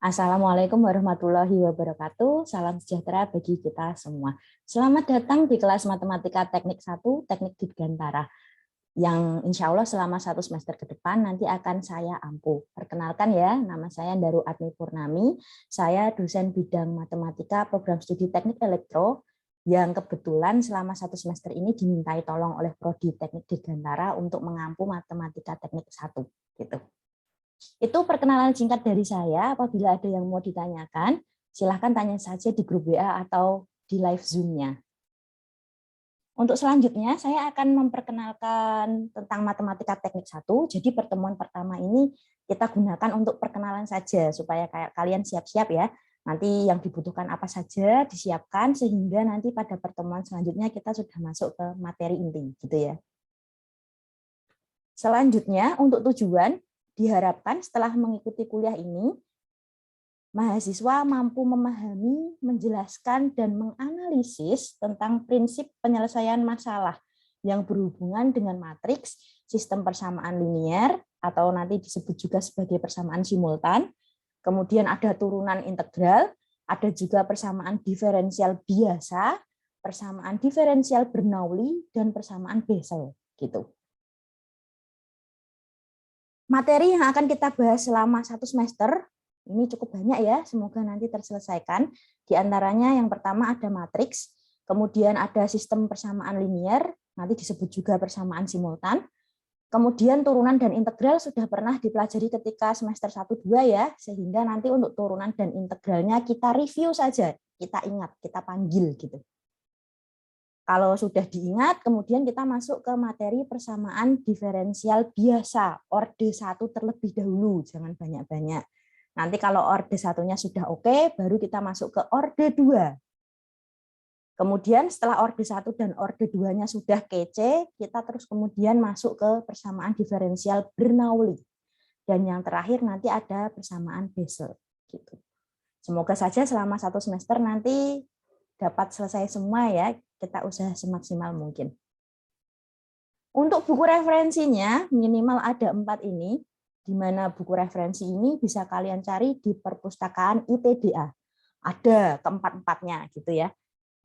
Assalamualaikum warahmatullahi wabarakatuh. Salam sejahtera bagi kita semua. Selamat datang di kelas Matematika Teknik 1, Teknik Dirgantara, yang insya Allah selama 1 semester ke depan nanti akan saya ampu. Perkenalkan ya, nama saya Daru Admi Purnami. Saya dosen bidang Matematika Program Studi Teknik Elektro, yang kebetulan selama 1 semester ini dimintai tolong oleh Prodi Teknik Dirgantara untuk mengampu Matematika Teknik 1. Gitu. Itu perkenalan singkat dari saya. Apabila ada yang mau ditanyakan, silahkan tanya saja di grup WA atau di live Zoom-nya. Untuk selanjutnya, saya akan memperkenalkan tentang Matematika Teknik 1. Jadi pertemuan pertama ini kita gunakan untuk perkenalan saja, supaya kalian siap-siap ya. Nanti yang dibutuhkan apa saja disiapkan, sehingga nanti pada pertemuan selanjutnya kita sudah masuk ke materi inti. Gitu ya. Selanjutnya, untuk tujuan, diharapkan setelah mengikuti kuliah ini, mahasiswa mampu memahami, menjelaskan, dan menganalisis tentang prinsip penyelesaian masalah yang berhubungan dengan matriks, sistem persamaan linier, atau nanti disebut juga sebagai persamaan simultan, kemudian ada turunan integral, ada juga persamaan diferensial biasa, persamaan diferensial Bernoulli, dan persamaan Bessel. Gitu. Materi yang akan kita bahas selama 1 semester, ini cukup banyak ya, semoga nanti terselesaikan. Di antaranya yang pertama ada matriks, kemudian ada sistem persamaan linier, nanti disebut juga persamaan simultan. Kemudian turunan dan integral sudah pernah dipelajari ketika semester 1-2 ya, sehingga nanti untuk turunan dan integralnya kita review saja, kita ingat, kita panggil gitu. Kalau sudah diingat, kemudian kita masuk ke materi persamaan diferensial biasa, orde 1 terlebih dahulu, jangan banyak-banyak. Nanti kalau orde 1-nya sudah oke, baru kita masuk ke orde 2. Kemudian setelah orde 1 dan orde 2-nya sudah kece, kita terus kemudian masuk ke persamaan diferensial Bernoulli. Dan yang terakhir nanti ada persamaan Bessel. Gitu. Semoga saja selama 1 semester nanti dapat selesai semua ya, kita usaha semaksimal mungkin. Untuk buku referensinya minimal ada 4 ini, di mana buku referensi ini bisa kalian cari di perpustakaan ITDA. Ada keempat-empatnya gitu ya.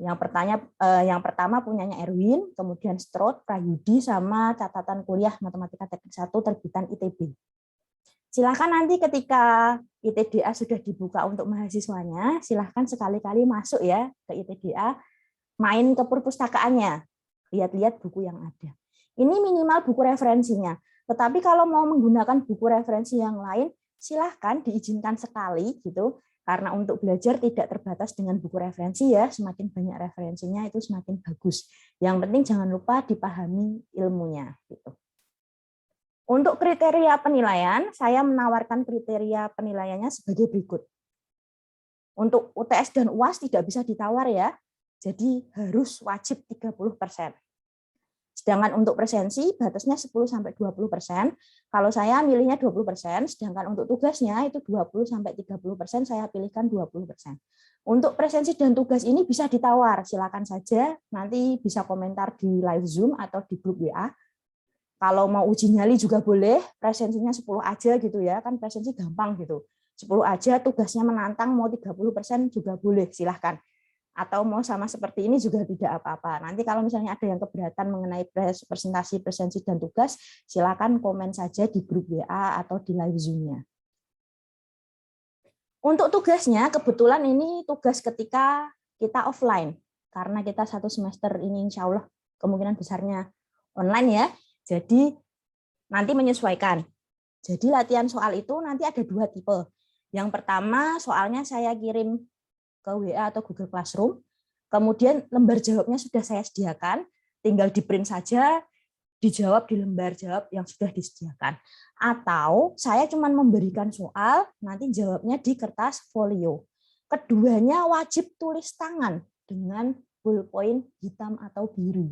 Yang pertama punyanya Erwin, kemudian Strode, Prayudi, sama catatan kuliah Matematika Teknik 1 terbitan ITB. Silahkan nanti ketika ITDA sudah dibuka untuk mahasiswanya, silahkan sekali-kali masuk ya ke ITDA, main ke perpustakaannya, lihat-lihat buku yang ada. Ini minimal buku referensinya. Tetapi kalau mau menggunakan buku referensi yang lain, silahkan diizinkan sekali gitu. Karena untuk belajar tidak terbatas dengan buku referensi ya, semakin banyak referensinya itu semakin bagus. Yang penting jangan lupa dipahami ilmunya gitu. Untuk kriteria penilaian, saya menawarkan kriteria penilaiannya sebagai berikut. Untuk UTS dan UAS tidak bisa ditawar ya, jadi harus wajib 30%. Sedangkan untuk presensi batasnya 10-20%. Kalau saya milihnya 20%, sedangkan untuk tugasnya itu 20-30%, saya pilihkan 20%. Untuk presensi dan tugas ini bisa ditawar, silakan saja, nanti bisa komentar di live Zoom atau di grup WA. Kalau mau uji nyali juga boleh, presensinya 10 aja gitu ya, kan presensi gampang gitu. 10 aja, tugasnya menantang, mau 30% juga boleh, silahkan. Atau mau sama seperti ini juga tidak apa-apa. Nanti kalau misalnya ada yang keberatan mengenai presentasi, presensi, dan tugas, silahkan komen saja di grup WA atau di live Zoom-nya. Untuk tugasnya, kebetulan ini tugas ketika kita offline. Karena kita 1 semester ini insya Allah kemungkinan besarnya online ya. Jadi nanti menyesuaikan. Jadi latihan soal itu nanti ada 2 tipe. Yang pertama soalnya saya kirim ke WA atau Google Classroom. Kemudian lembar jawabnya sudah saya sediakan, tinggal di print saja, dijawab di lembar jawab yang sudah disediakan. Atau saya cuma memberikan soal, nanti jawabnya di kertas folio. Keduanya wajib tulis tangan dengan ballpoint hitam atau biru.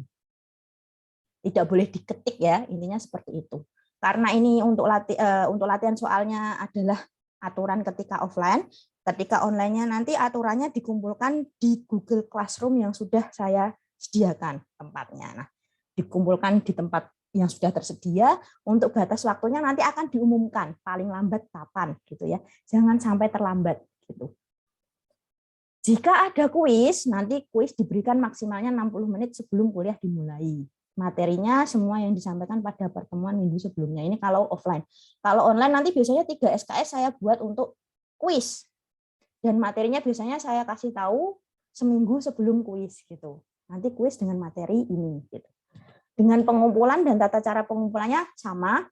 Tidak boleh diketik ya, intinya seperti itu. Karena ini untuk latihan soalnya adalah aturan ketika offline, ketika online-nya nanti aturannya dikumpulkan di Google Classroom yang sudah saya sediakan tempatnya. Nah, dikumpulkan di tempat yang sudah tersedia. Untuk batas waktunya nanti akan diumumkan paling lambat kapan gitu ya. Jangan sampai terlambat gitu. Jika ada kuis, nanti kuis diberikan maksimalnya 60 menit sebelum kuliah dimulai. Materinya semua yang disampaikan pada pertemuan minggu sebelumnya. Ini kalau offline. Kalau online nanti biasanya 3 SKS saya buat untuk kuis. Dan materinya biasanya saya kasih tahu seminggu sebelum kuis gitu. Nanti kuis dengan materi ini gitu. Dengan pengumpulan dan tata cara pengumpulannya sama.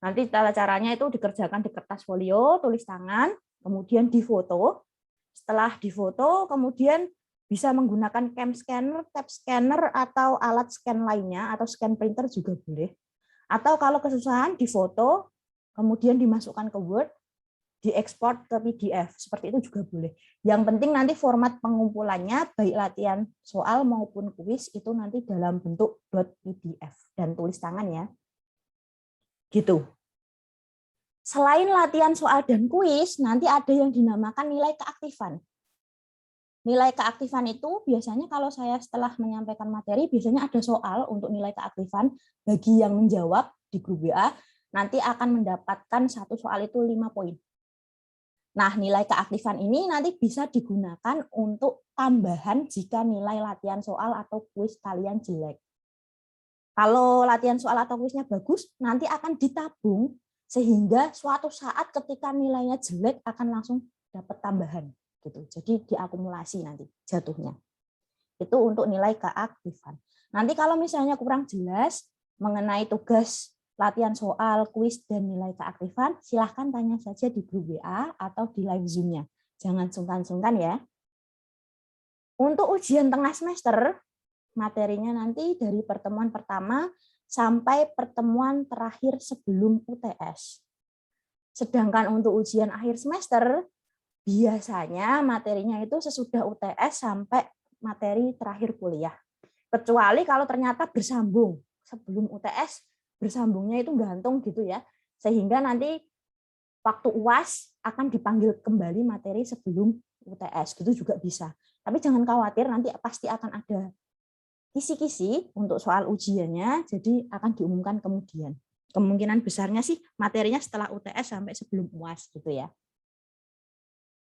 Nanti tata caranya itu dikerjakan di kertas folio, tulis tangan, kemudian difoto. Setelah difoto, kemudian bisa menggunakan cam scanner, tab scanner, atau alat scan lainnya, atau scan printer juga boleh. Atau kalau kesusahan, difoto, kemudian dimasukkan ke Word, diekspor ke PDF. Seperti itu juga boleh. Yang penting nanti format pengumpulannya, baik latihan soal maupun kuis, itu nanti dalam bentuk .pdf dan tulis tangan ya. Gitu. Selain latihan soal dan kuis, nanti ada yang dinamakan nilai keaktifan. Nilai keaktifan itu biasanya kalau saya setelah menyampaikan materi, biasanya ada soal untuk nilai keaktifan bagi yang menjawab di grup WA, nanti akan mendapatkan satu soal itu 5 poin. Nah, nilai keaktifan ini nanti bisa digunakan untuk tambahan jika nilai latihan soal atau kuis kalian jelek. Kalau latihan soal atau kuisnya bagus, nanti akan ditabung sehingga suatu saat ketika nilainya jelek akan langsung dapat tambahan gitu. Jadi diakumulasi nanti jatuhnya. Itu untuk nilai keaktifan. Nanti kalau misalnya kurang jelas mengenai tugas latihan soal, kuis dan nilai keaktifan, silahkan tanya saja di grup WA atau di live Zoom-nya. Jangan sungkan-sungkan ya. Untuk ujian tengah semester, materinya nanti dari pertemuan pertama sampai pertemuan terakhir sebelum UTS. Sedangkan untuk ujian akhir semester, biasanya materinya itu sesudah UTS sampai materi terakhir kuliah. Kecuali kalau ternyata bersambung. Sebelum UTS, bersambungnya itu gantung gitu ya. Sehingga nanti waktu UAS akan dipanggil kembali materi sebelum UTS. Gitu juga bisa. Tapi jangan khawatir, nanti pasti akan ada kisi-kisi untuk soal ujiannya, jadi akan diumumkan kemudian. Kemungkinan besarnya sih materinya setelah UTS sampai sebelum UAS gitu ya.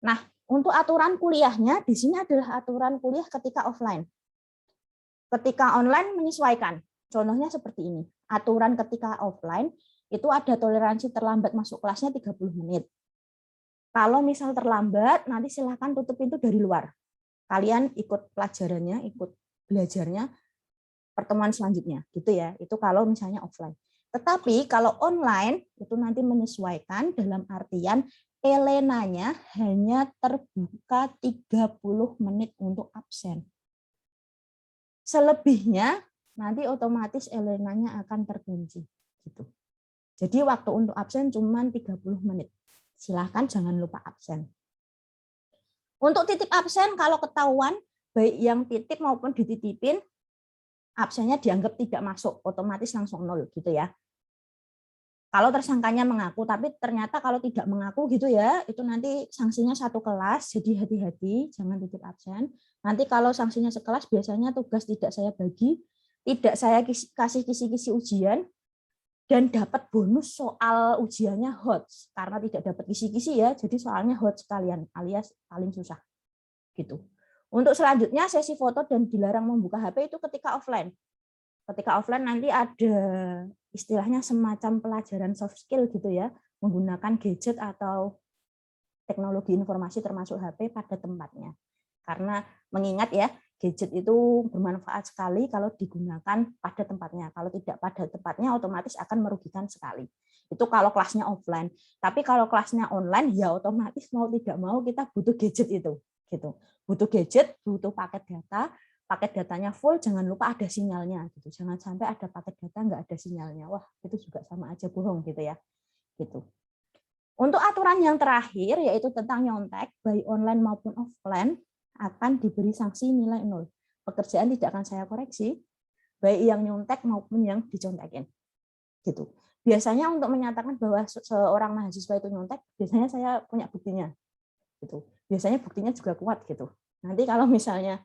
Nah, untuk aturan kuliahnya di sini adalah aturan kuliah ketika offline. Ketika online menyesuaikan. Contohnya seperti ini. Aturan ketika offline itu ada toleransi terlambat masuk kelasnya 30 menit. Kalau misal terlambat, nanti silahkan tutup pintu dari luar. Kalian ikut pelajarannya, ikut belajarnya pertemuan selanjutnya gitu ya. Itu kalau misalnya offline. Tetapi kalau online itu nanti menyesuaikan dalam artian Elenanya hanya terbuka 30 menit untuk absen. Selebihnya nanti otomatis Elenanya akan terkunci gitu. Jadi waktu untuk absen cuma 30 menit. Silahkan jangan lupa absen. Untuk titip absen kalau ketahuan baik yang titip maupun dititipin, absennya dianggap tidak masuk, otomatis langsung 0 gitu ya. Kalau tersangkanya mengaku, tapi ternyata kalau tidak mengaku gitu ya, itu nanti sanksinya satu kelas, jadi hati-hati, jangan titip absen. Nanti kalau sanksinya sekelas, biasanya tugas tidak saya bagi, tidak saya kasih kisi-kisi ujian, dan dapat bonus soal ujiannya HOTS, karena tidak dapat kisi-kisi ya, jadi soalnya HOTS sekalian, alias paling susah gitu. Untuk selanjutnya sesi foto dan dilarang membuka HP itu ketika offline. Ketika offline nanti ada istilahnya semacam pelajaran soft skill gitu ya, menggunakan gadget atau teknologi informasi termasuk HP pada tempatnya. Karena mengingat ya, gadget itu bermanfaat sekali kalau digunakan pada tempatnya. Kalau tidak pada tempatnya otomatis akan merugikan sekali. Itu kalau kelasnya offline. Tapi kalau kelasnya online ya otomatis mau tidak mau kita butuh gadget itu. Gitu. Butuh gadget, butuh paket datanya full, jangan lupa ada sinyalnya gitu. Jangan sampai ada paket data nggak ada sinyalnya. Wah, itu juga sama aja bohong gitu ya. Gitu. Untuk aturan yang terakhir yaitu tentang nyontek baik online maupun offline akan diberi sanksi nilai 0. Pekerjaan tidak akan saya koreksi baik yang nyontek maupun yang dicontekin. Gitu. Biasanya untuk menyatakan bahwa seorang mahasiswa itu nyontek, biasanya saya punya buktinya. Gitu. Biasanya buktinya juga kuat gitu. Nanti kalau misalnya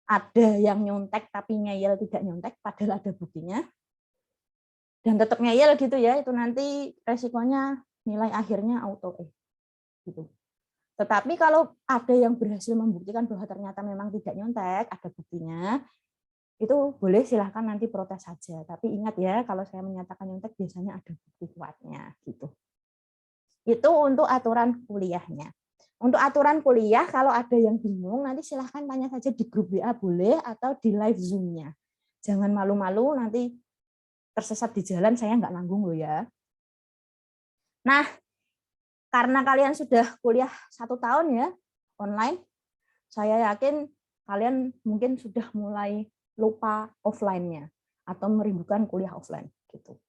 ada yang nyontek tapi ngeyel tidak nyontek, padahal ada buktinya, dan tetap ngeyel gitu ya, itu nanti resikonya nilai akhirnya auto E gitu. Tetapi kalau ada yang berhasil membuktikan bahwa ternyata memang tidak nyontek, ada buktinya, itu boleh silahkan nanti protes saja. Tapi ingat ya, kalau saya menyatakan nyontek biasanya ada bukti kuatnya gitu. Itu untuk aturan kuliahnya. Untuk aturan kuliah, kalau ada yang bingung, nanti silahkan tanya saja di grup WA boleh, atau di live Zoom-nya. Jangan malu-malu, nanti tersesat di jalan, saya nggak nanggung loh ya. Nah, karena kalian sudah kuliah 1 tahun ya, online, saya yakin kalian mungkin sudah mulai lupa offline-nya, atau merindukan kuliah offline. Gitu.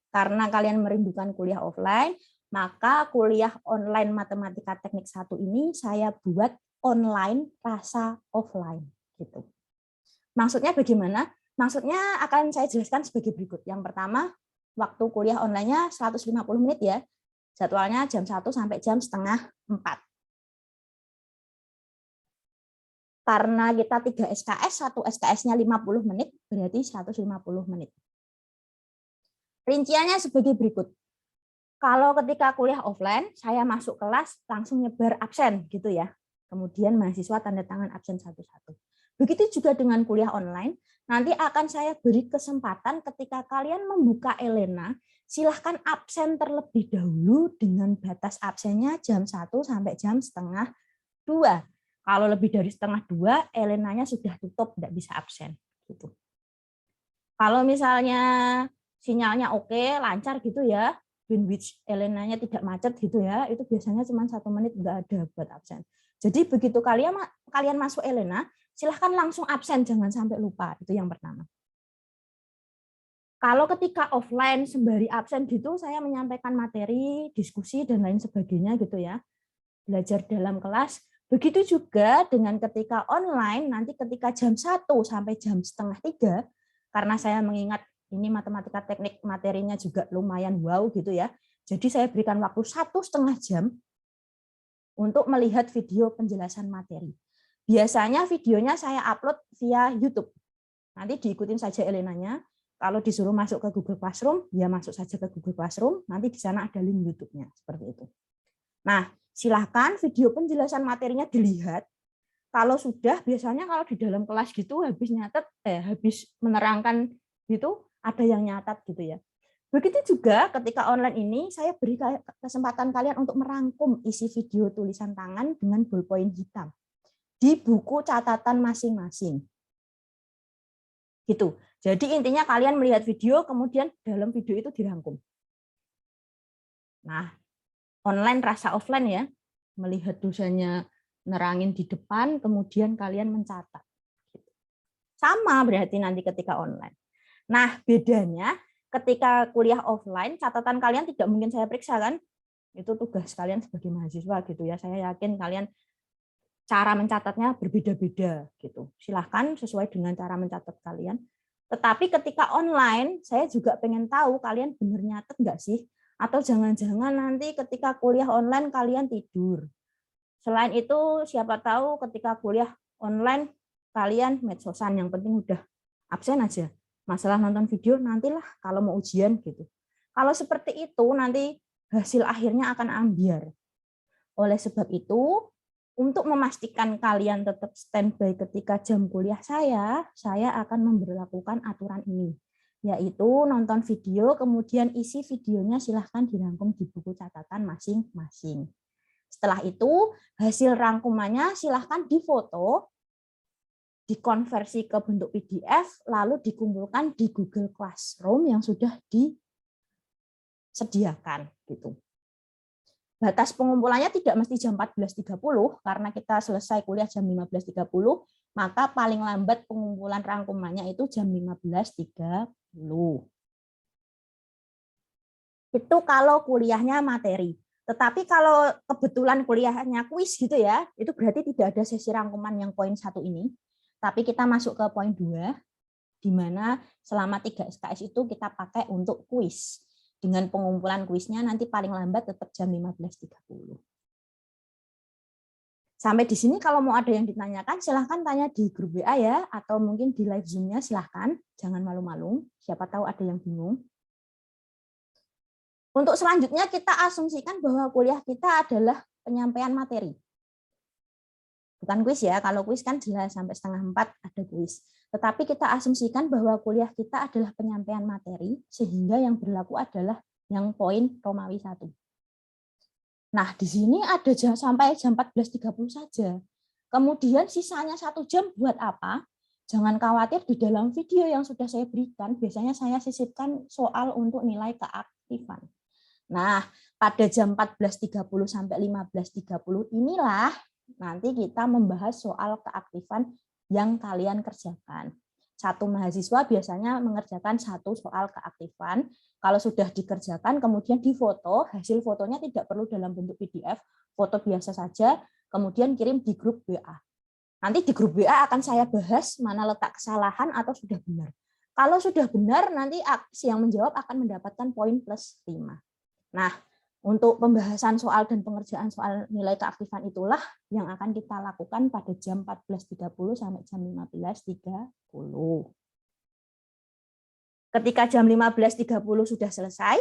Karena kalian merindukan kuliah offline, maka kuliah online Matematika Teknik 1 ini saya buat online rasa offline. Gitu. Maksudnya bagaimana? Maksudnya akan saya jelaskan sebagai berikut. Yang pertama, waktu kuliah online-nya 150 menit ya. Jadwalnya jam 1 sampai jam setengah 4. Karena kita 3 SKS, 1 SKS-nya 50 menit, berarti 150 menit. Rinciannya sebagai berikut. Kalau ketika kuliah offline, saya masuk kelas langsung nyebar absen gitu ya. Kemudian mahasiswa tanda tangan absen satu-satu. Begitu juga dengan kuliah online, nanti akan saya beri kesempatan ketika kalian membuka Elena, silahkan absen terlebih dahulu dengan batas absennya jam 1 sampai jam setengah 2. Kalau lebih dari setengah 2, Elenanya sudah tutup, tidak bisa absen. Gitu. Kalau misalnya sinyalnya oke, lancar gitu ya, bandwidth Elenanya tidak macet gitu ya, itu biasanya cuma 1 menit nggak ada buat absen. Jadi begitu kalian masuk Elena, silahkan langsung absen, jangan sampai lupa. Itu yang pertama. Kalau ketika offline sembari absen gitu, saya menyampaikan materi, diskusi, dan lain sebagainya gitu ya. Belajar dalam kelas. Begitu juga dengan ketika online, nanti ketika jam 1 sampai jam setengah 3, karena saya mengingat ini matematika teknik materinya juga lumayan wow gitu ya. Jadi saya berikan waktu 1,5 jam untuk melihat video penjelasan materi. Biasanya videonya saya upload via YouTube. Nanti diikutin saja Elenanya. Kalau disuruh masuk ke Google Classroom, ya masuk saja ke Google Classroom. Nanti di sana ada link YouTube-nya seperti itu. Nah, silahkan video penjelasan materinya dilihat. Kalau sudah, biasanya kalau di dalam kelas gitu habis menerangkan gitu, ada yang nyatat gitu ya. Begitu juga ketika online ini, saya beri kesempatan kalian untuk merangkum isi video tulisan tangan dengan ballpoint hitam di buku catatan masing-masing. Gitu. Jadi intinya kalian melihat video, kemudian dalam video itu dirangkum. Nah, online rasa offline ya, melihat dosennya nerangin di depan, kemudian kalian mencatat. Sama berarti nanti ketika online. Nah, bedanya ketika kuliah offline, catatan kalian tidak mungkin saya periksa kan? Itu tugas kalian sebagai mahasiswa gitu ya. Saya yakin kalian cara mencatatnya berbeda-beda gitu. Silahkan sesuai dengan cara mencatat kalian. Tetapi ketika online, saya juga pengen tahu kalian benar nyatet nggak sih? Atau jangan-jangan nanti ketika kuliah online kalian tidur. Selain itu, siapa tahu ketika kuliah online kalian medsosan, yang penting udah absen aja. Masalah nonton video nantilah kalau mau ujian gitu. Kalau seperti itu nanti hasil akhirnya akan ambiar. Oleh sebab itu, untuk memastikan kalian tetap standby ketika jam kuliah saya akan memberlakukan aturan ini, yaitu nonton video, kemudian isi videonya silahkan dirangkum di buku catatan masing-masing. Setelah itu, hasil rangkumannya silahkan difoto, dikonversi ke bentuk PDF, lalu dikumpulkan di Google Classroom yang sudah disediakan. Gitu. Batas pengumpulannya tidak mesti jam 14.30, karena kita selesai kuliah jam 15.30, maka paling lambat pengumpulan rangkumannya itu jam 15.30. Itu kalau kuliahnya materi. Tetapi kalau kebetulan kuliahnya kuis gitu ya, itu berarti tidak ada sesi rangkuman yang poin 1 ini. Tapi kita masuk ke poin 2, di mana selama 3 SKS itu kita pakai untuk kuis. Dengan pengumpulan kuisnya nanti paling lambat tetap jam 15.30. Sampai di sini kalau mau ada yang ditanyakan, silahkan tanya di grup WA ya, atau mungkin di live Zoom-nya silahkan. Jangan malu-malu, siapa tahu ada yang bingung. Untuk selanjutnya kita asumsikan bahwa kuliah kita adalah penyampaian materi. Bukan kuis ya, kalau kuis kan jelas sampai 3:30 ada kuis. Tetapi kita asumsikan bahwa kuliah kita adalah penyampaian materi, sehingga yang berlaku adalah yang poin Romawi 1. Nah, di sini ada sampai jam 14.30 saja. Kemudian sisanya 1 jam buat apa? Jangan khawatir, di dalam video yang sudah saya berikan, biasanya saya sisipkan soal untuk nilai keaktifan. Nah, pada jam 14.30 sampai 15.30 inilah nanti kita membahas soal keaktifan yang kalian kerjakan. Satu mahasiswa biasanya mengerjakan 1 soal keaktifan. Kalau sudah dikerjakan, kemudian difoto, hasil fotonya tidak perlu dalam bentuk PDF, foto biasa saja, kemudian kirim di grup WA. Nanti di grup WA akan saya bahas mana letak kesalahan atau sudah benar. Kalau sudah benar, nanti yang menjawab akan mendapatkan poin plus 5. Nah, untuk pembahasan soal dan pengerjaan soal nilai keaktifan itulah yang akan kita lakukan pada jam 14.30 sampai jam 15.30. Ketika jam 15.30 sudah selesai,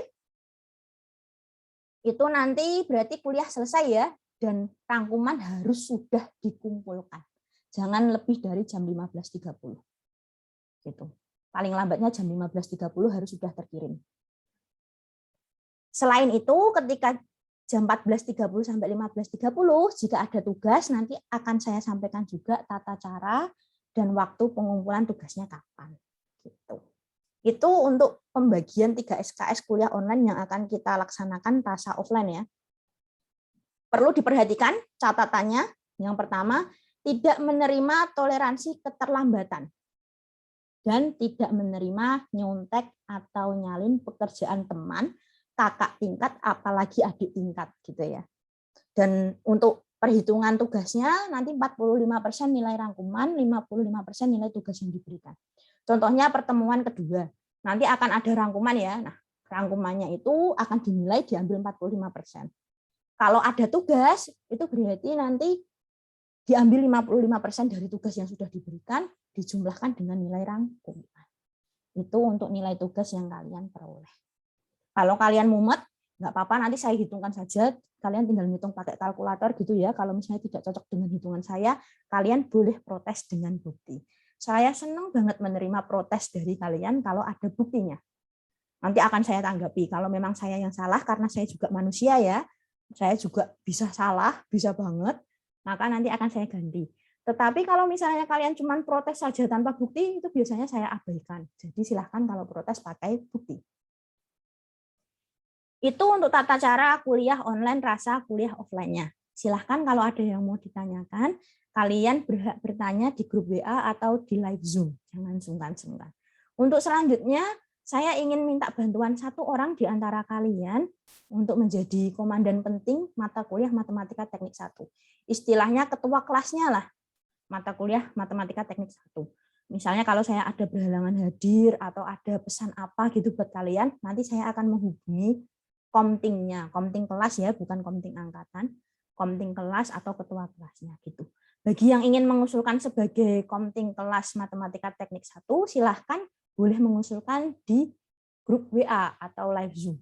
itu nanti berarti kuliah selesai ya, dan rangkuman harus sudah dikumpulkan. Jangan lebih dari jam 15.30. Gitu. Paling lambatnya jam 15.30 harus sudah terkirim. Selain itu, ketika jam 14.30 sampai 15.30, jika ada tugas, nanti akan saya sampaikan juga tata cara dan waktu pengumpulan tugasnya kapan. Gitu. Itu untuk pembagian 3 SKS kuliah online yang akan kita laksanakan rasa offline ya. Perlu diperhatikan catatannya. Yang pertama, tidak menerima toleransi keterlambatan. Dan tidak menerima nyontek atau nyalin pekerjaan teman, kakak tingkat, apalagi adik tingkat gitu ya. Dan untuk perhitungan tugasnya nanti 45% nilai rangkuman, 55% nilai tugas yang diberikan. Contohnya pertemuan kedua, nanti akan ada rangkuman ya. Nah, rangkumannya itu akan dinilai diambil 45%. Kalau ada tugas, itu berarti nanti diambil 55% dari tugas yang sudah diberikan, dijumlahkan dengan nilai rangkuman. Itu untuk nilai tugas yang kalian peroleh. Kalau kalian mumet, nggak apa-apa, nanti saya hitungkan saja. Kalian tinggal ngitung pakai kalkulator gitu ya. Kalau misalnya tidak cocok dengan hitungan saya, kalian boleh protes dengan bukti. Saya senang banget menerima protes dari kalian kalau ada buktinya. Nanti akan saya tanggapi. Kalau memang saya yang salah, karena saya juga manusia ya, saya juga bisa salah, bisa banget, maka nanti akan saya ganti. Tetapi kalau misalnya kalian cuma protes saja tanpa bukti, itu biasanya saya abaikan. Jadi silahkan kalau protes pakai bukti. Itu untuk tata cara kuliah online rasa kuliah offline-nya. Silahkan kalau ada yang mau ditanyakan, kalian berhak bertanya di grup WA atau di live Zoom. Jangan sungkan-sungkan. Untuk selanjutnya, saya ingin minta bantuan 1 orang di antara kalian untuk menjadi komandan penting mata kuliah Matematika Teknik 1. Istilahnya ketua kelasnya lah, mata kuliah Matematika Teknik 1. Misalnya kalau saya ada berhalangan hadir atau ada pesan apa gitu buat kalian, nanti saya akan menghubungi komtingnya, komting kelas ya, bukan komting angkatan, komting kelas atau ketua kelasnya gitu. Bagi yang ingin mengusulkan sebagai komting kelas Matematika Teknik 1, silahkan boleh mengusulkan di grup WA atau live Zoom.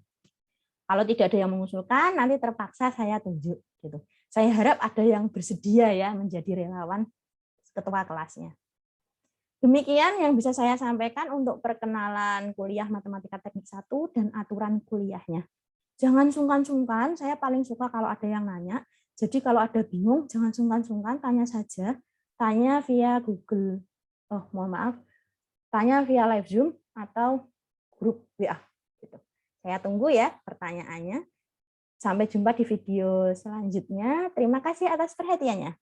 Kalau tidak ada yang mengusulkan, nanti terpaksa saya tunjuk gitu. Saya harap ada yang bersedia ya menjadi relawan ketua kelasnya. Demikian yang bisa saya sampaikan untuk perkenalan kuliah Matematika Teknik 1 dan aturan kuliahnya. Jangan sungkan-sungkan, saya paling suka kalau ada yang nanya. Jadi kalau ada bingung, jangan sungkan-sungkan, tanya saja. Tanya via Google, tanya via live Zoom atau grup WA. Gitu. Saya tunggu ya pertanyaannya. Sampai jumpa di video selanjutnya. Terima kasih atas perhatiannya.